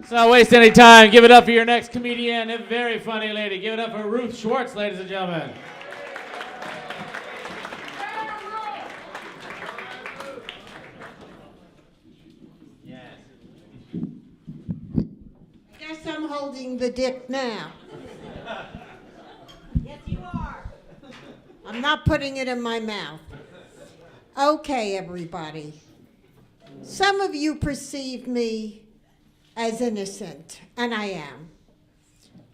Let's not waste any time. Give it up for your next comedian, a very funny lady. Give it up for Ruth Schwartz, ladies and gentlemen. Guess I'm holding the dick now. Yes, you are. I'm not putting it in my mouth. Okay, everybody. Some of you perceive me as innocent, and I am.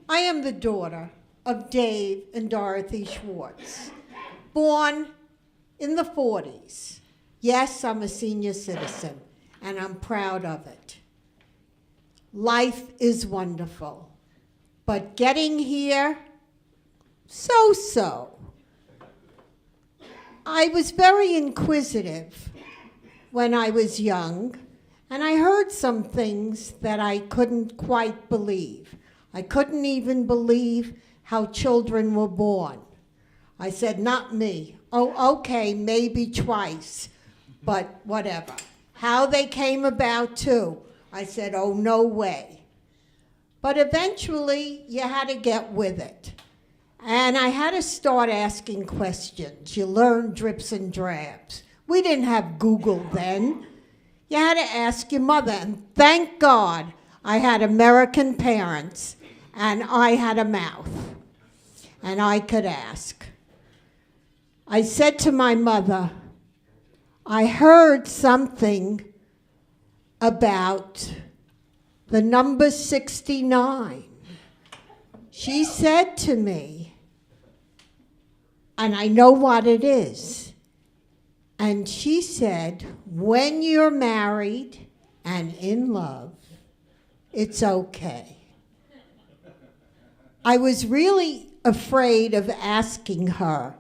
I am the daughter of Dave and Dorothy Schwartz, born in the 40s. Yes, I'm a senior citizen, and I'm proud of it. Life is wonderful, but getting here, so-so. I was very inquisitive when I was young, and I heard some things that I couldn't quite believe. I couldn't even believe how children were born. I said, not me. Oh, okay, maybe twice, but whatever. How they came about too. I said, oh, no way. But eventually, you had to get with it. And I had to start asking questions. You learn drips and drabs. We didn't have Google then. You had to ask your mother. And thank God I had American parents and I had a mouth. And I could ask. I said to my mother, I heard something about the number 69. She said to me, and I know what it is, and she said, when you're married and in love, it's okay. I was really afraid of asking her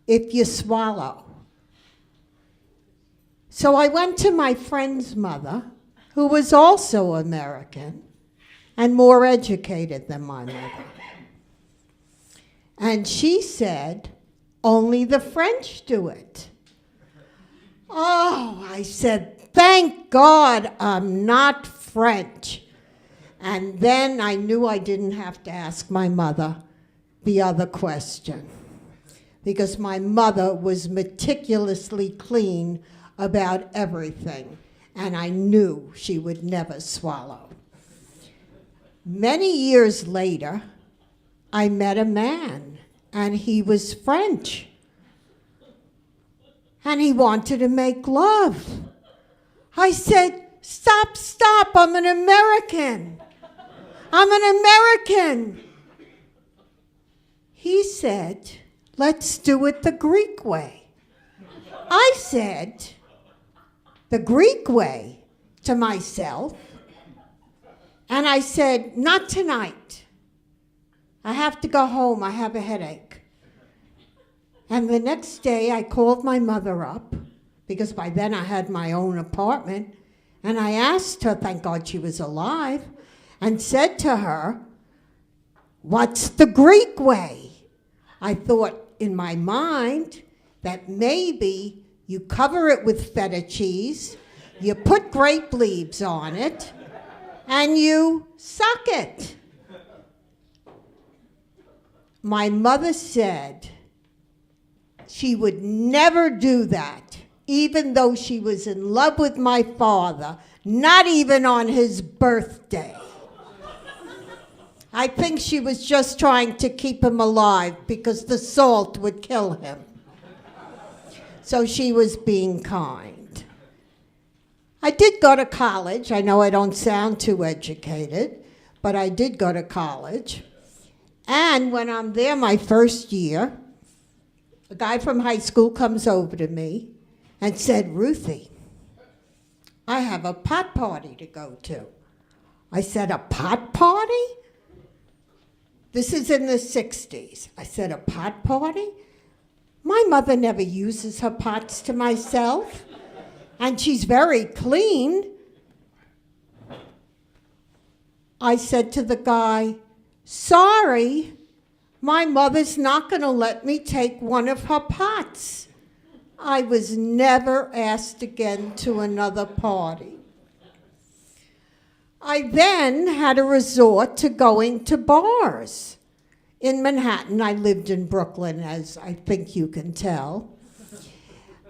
if you swallow. So I went to my friend's mother, who was also American and more educated than my mother. And she said, only the French do it. Oh, I said, thank God I'm not French. And then I knew I didn't have to ask my mother the other question, because my mother was meticulously clean about everything, and I knew she would never swallow. Many years later, I met a man, and he was French. And he wanted to make love. I said, stop, I'm an American. I'm an American. He said, let's do it the Greek way. I said, the Greek way to myself, and I said, not tonight. I have to go home, I have a headache. And the next day I called my mother up, because by then I had my own apartment, and I asked her, thank God she was alive, and said to her, what's the Greek way? I thought in my mind that maybe you cover it with feta cheese, you put grape leaves on it, and you suck it. My mother said she would never do that, even though she was in love with my father, not even on his birthday. I think she was just trying to keep him alive because the salt would kill him. So she was being kind. I did go to college. I know I don't sound too educated, but I did go to college. And when I'm there my first year, a guy from high school comes over to me and said, Ruthie, I have a pot party to go to. I said, a pot party? This is in the 60s. I said, a pot party? My mother never uses her pots to myself, and she's very clean. I said to the guy, sorry, my mother's not going to let me take one of her pots. I was never asked again to another party. I then had a resort to going to bars. In Manhattan, I lived in Brooklyn, as I think you can tell.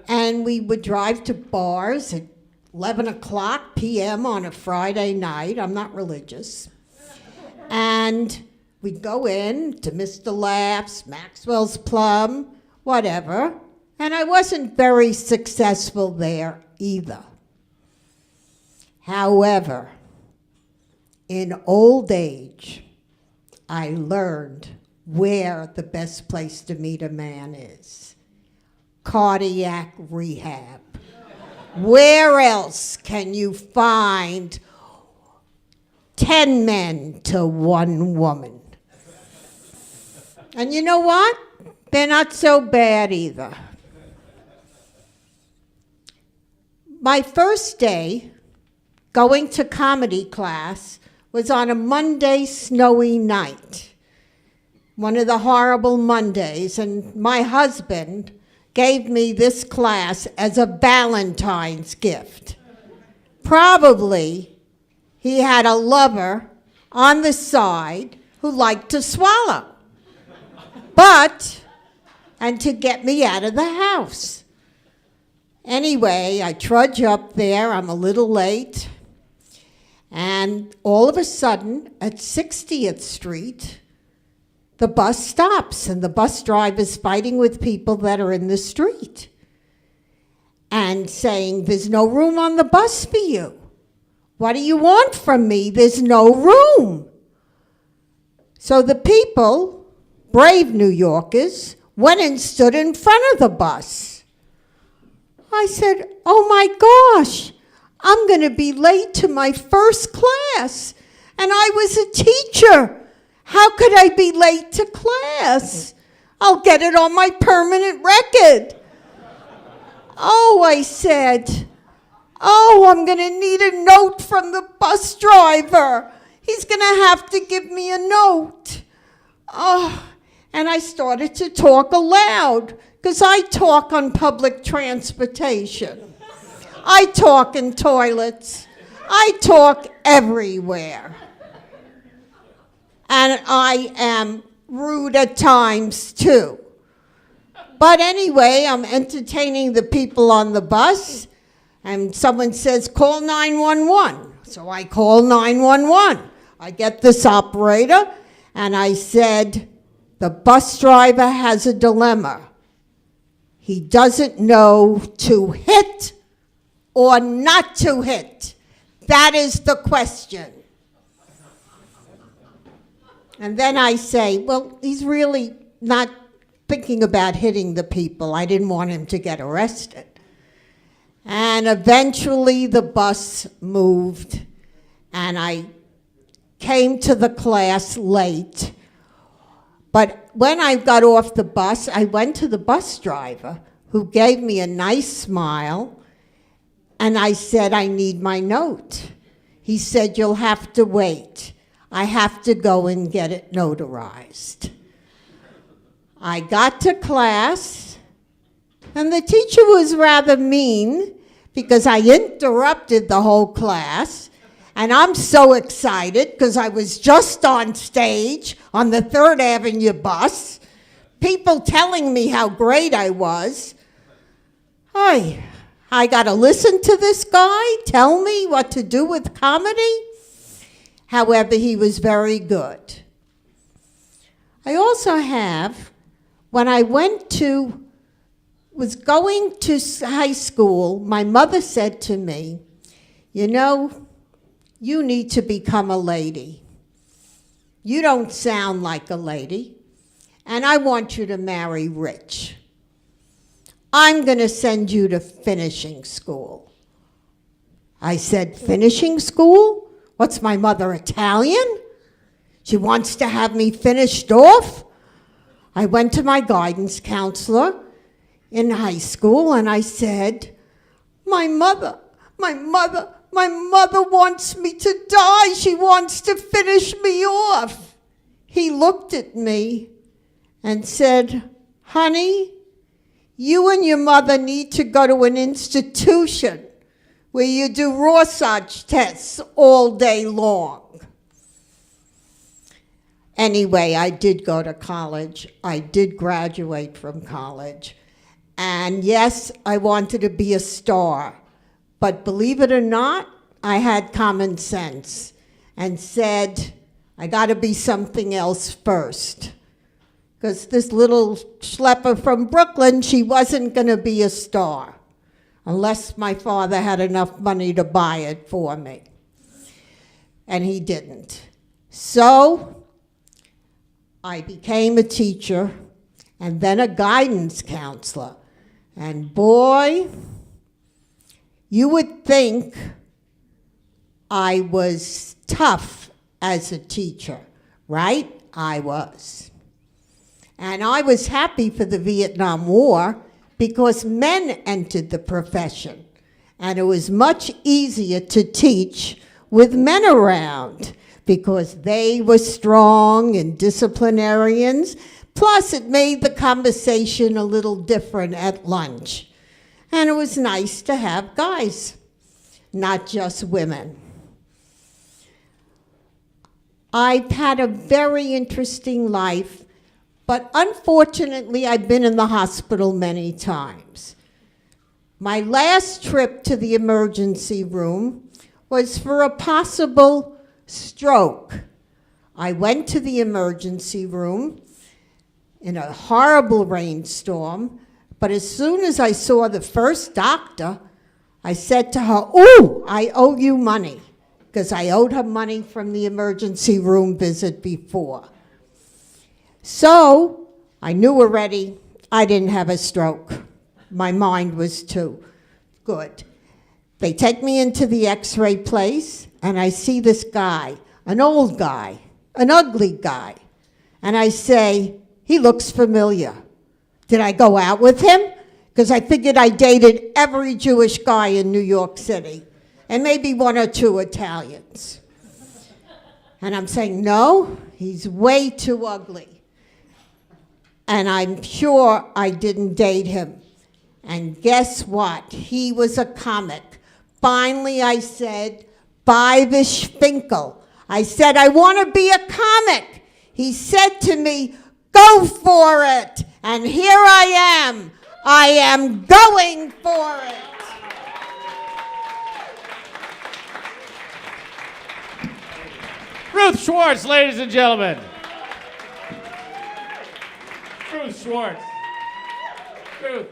And we would drive to bars at 11 o'clock p.m. on a Friday night. I'm not religious. And we'd go in to Mr. Laughs, Maxwell's Plum, whatever. And I wasn't very successful there either. However, in old age, I learned where the best place to meet a man is. Cardiac rehab. Where else can you find 10 men to 1 woman? And you know what? They're not so bad either. My first day going to comedy class was on a Monday snowy night, one of the horrible Mondays, and my husband gave me this class as a Valentine's gift. Probably he had a lover on the side who liked to swallow, and to get me out of the house. Anyway, I trudge up there, I'm a little late, and all of a sudden, at 60th Street, the bus stops, and the bus driver's fighting with people that are in the street and saying, "There's no room on the bus for you. What do you want from me? There's no room." So the people, brave New Yorkers, went and stood in front of the bus. I said, "Oh my gosh, I'm going to be late to my first class, and I was a teacher. How could I be late to class? I'll get it on my permanent record." "Oh," I said, "oh, I'm going to need a note from the bus driver. He's going to have to give me a note." Oh, and I started to talk aloud, because I talk on public transportation. I talk in toilets. I talk everywhere. And I am rude at times, too. But anyway, I'm entertaining the people on the bus, and someone says, "Call 911. So I call 911. I get this operator, and I said, "The bus driver has a dilemma. He doesn't know to hit or not to hit. That is the question." And then I say, "Well, he's really not thinking about hitting the people. I didn't want him to get arrested." And eventually the bus moved, and I came to the class late. But when I got off the bus, I went to the bus driver, who gave me a nice smile, and I said, "I need my note." He said, "You'll have to wait. I have to go and get it notarized." I got to class, and the teacher was rather mean because I interrupted the whole class, and I'm so excited because I was just on stage on the 3rd Avenue bus, people telling me how great I was. I got to listen to this guy tell me what to do with comedy. However, he was very good. I also have, when I was going to high school, my mother said to me, "You know, you need to become a lady. You don't sound like a lady, and I want you to marry rich. I'm going to send you to finishing school." I said, "Finishing school? What's my mother, Italian? She wants to have me finished off?" I went to my guidance counselor in high school, and I said, my mother wants me to die. She wants to finish me off." He looked at me and said, "Honey, you and your mother need to go to an institution where you do Rorschach tests all day long. Anyway, I did go to college. I did graduate from college. And yes, I wanted to be a star. But believe it or not, I had common sense and said, I got to be something else first. Because this little schlepper from Brooklyn, she wasn't going to be a star unless my father had enough money to buy it for me. And he didn't. So I became a teacher and then a guidance counselor. And boy, you would think I was tough as a teacher, right? I was. And I was happy for the Vietnam War because men entered the profession. And it was much easier to teach with men around because they were strong and disciplinarians. Plus, it made the conversation a little different at lunch. And it was nice to have guys, not just women. I've had a very interesting life, but unfortunately, I've been in the hospital many times. My last trip to the emergency room was for a possible stroke. I went to the emergency room in a horrible rainstorm, but as soon as I saw the first doctor, I said to her, "Ooh, I owe you money," because I owed her money from the emergency room visit before. So I knew already I didn't have a stroke. My mind was too good. They take me into the x-ray place, and I see this guy, an old guy, an ugly guy. And I say, he looks familiar. Did I go out with him? Because I figured I dated every Jewish guy in New York City, and maybe one or two Italians. And I'm saying, no, he's way too ugly. And I'm sure I didn't date him. And guess what? He was a comic. Finally, I said, "Buy the Schfinkel." I said, "I want to be a comic." He said to me, "Go for it." And here I am. I am going for it. Ruth Schwartz, ladies and gentlemen. Ruth Schwartz. Ruth.